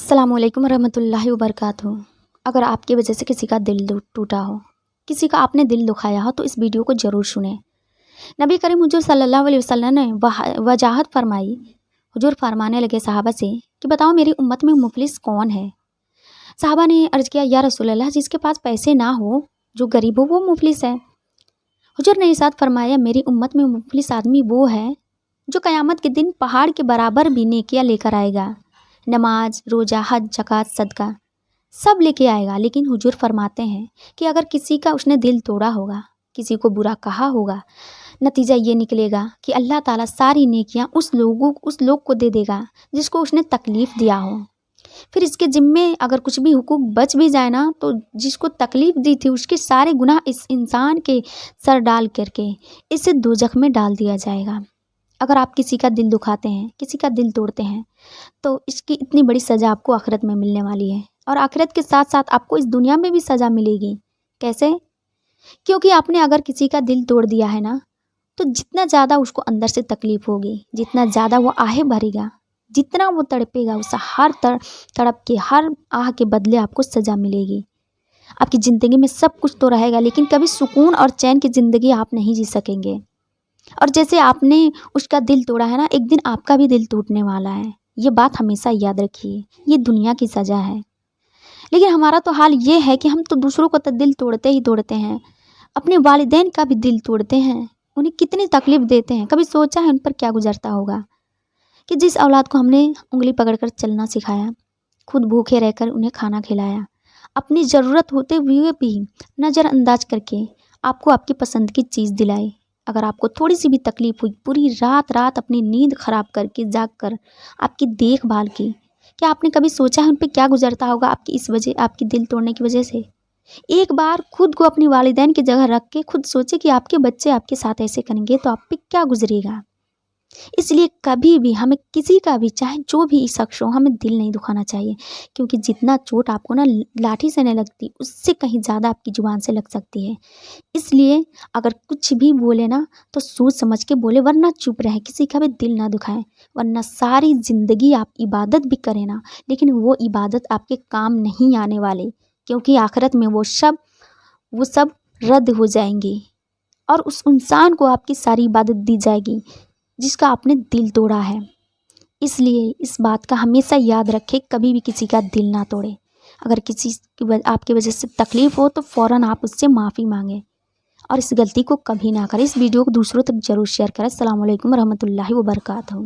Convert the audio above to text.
अस्सलामुअलैकुम वरहमतुल्लाहि वबरकातुहू। अगर आपकी वजह से किसी का दिल टूटा हो, किसी का आपने दिल दुखाया हो, तो इस वीडियो को ज़रूर सुनें। नबी करीम हुजूर सल्लल्लाहु अलैहि वसल्लम ने वजाहत फरमाई। हुजूर फरमाने लगे सहाबा से कि बताओ मेरी उम्मत में मुफलिस कौन है। सहाबा ने अर्ज़ किया, या रसूल अल्लाह, जिसके पास पैसे ना हो, जो गरीब हो, वो मुफलिस है। हुजूर ने इरशाद फरमाया, मेरी उम्मत में मुफलिस आदमी वो है जो क़यामत के दिन पहाड़ के बराबर भी नेकियां लेकर आएगा। नमाज, रोज़ा, हज, ज़कात, सदका सब लेके आएगा, लेकिन हुजूर फरमाते हैं कि अगर किसी का उसने दिल तोड़ा होगा, किसी को बुरा कहा होगा, नतीजा ये निकलेगा कि अल्लाह ताला सारी नेकियां उस लोग को दे देगा जिसको उसने तकलीफ़ दिया हो। फिर इसके ज़िम्मे अगर कुछ भी हुकूक बच भी जाए ना, तो जिसको तकलीफ़ दी थी उसके सारे गुनाह इस इंसान के सर डाल करके इसे दोज़ख में डाल दिया जाएगा। अगर आप किसी का दिल दुखाते हैं, किसी का दिल तोड़ते हैं, तो इसकी इतनी बड़ी सज़ा आपको आखिरत में मिलने वाली है, और आखिरत के साथ साथ आपको इस दुनिया में भी सज़ा मिलेगी। कैसे? क्योंकि आपने अगर किसी का दिल तोड़ दिया है ना, तो जितना ज़्यादा उसको अंदर से तकलीफ़ होगी, जितना ज़्यादा वो आहें भरेगा, जितना वो तड़पेगा, उस हर तड़प के हर आह के बदले आपको सज़ा मिलेगी। आपकी ज़िंदगी में सब कुछ तो रहेगा, लेकिन कभी सुकून और चैन की ज़िंदगी आप नहीं जी सकेंगे। और जैसे आपने उसका दिल तोड़ा है ना, एक दिन आपका भी दिल टूटने वाला है। ये बात हमेशा याद रखिए, ये दुनिया की सज़ा है। लेकिन हमारा तो हाल ये है कि हम तो दूसरों को तो दिल तोड़ते ही तोड़ते हैं, अपने वालिदैन का भी दिल तोड़ते हैं, उन्हें कितनी तकलीफ़ देते हैं। कभी सोचा है उन पर क्या गुजरता होगा कि जिस औलाद को हमने उंगली पकड़कर चलना सिखाया, खुद भूखे रहकर उन्हें खाना खिलाया, अपनी ज़रूरत होते हुए भी नज़रअंदाज करके आपको आपकी पसंद की चीज़ दिलाई। अगर आपको थोड़ी सी भी तकलीफ़ हुई, पूरी रात अपनी नींद ख़राब करके जाग कर आपकी देखभाल की, क्या आपने कभी सोचा है उन पे क्या गुजरता होगा आपकी इस वजह, आपकी दिल तोड़ने की वजह से? एक बार खुद को अपनी वालिदैन की जगह रख के खुद सोचे कि आपके बच्चे आपके साथ ऐसे करेंगे तो आप पे क्या गुजरेगा। इसलिए कभी भी हमें किसी का भी, चाहे जो भी शख्स हो, हमें दिल नहीं दुखाना चाहिए, क्योंकि जितना चोट आपको ना लाठी से नहीं लगती, उससे कहीं ज़्यादा आपकी ज़ुबान से लग सकती है। इसलिए अगर कुछ भी बोले ना, तो सोच समझ के बोले, वरना चुप रहे, किसी का भी दिल ना दुखाएं। वरना सारी ज़िंदगी आप इबादत भी करें ना, लेकिन वो इबादत आपके काम नहीं आने वाले, क्योंकि आखिरत में वो सब रद्द हो जाएंगी, और उस इंसान को आपकी सारी इबादत दी जाएगी जिसका आपने दिल तोड़ा है। इसलिए इस बात का हमेशा याद रखें, कभी भी किसी का दिल ना तोड़े। अगर किसी की आपकी वजह से तकलीफ़ हो, तो फ़ौरन आप उससे माफ़ी मांगें और इस गलती को कभी ना करें। इस वीडियो को दूसरों तक ज़रूर शेयर करें। अस्सलाम वालेकुम रहमतुल्लाहि व बरकातहू।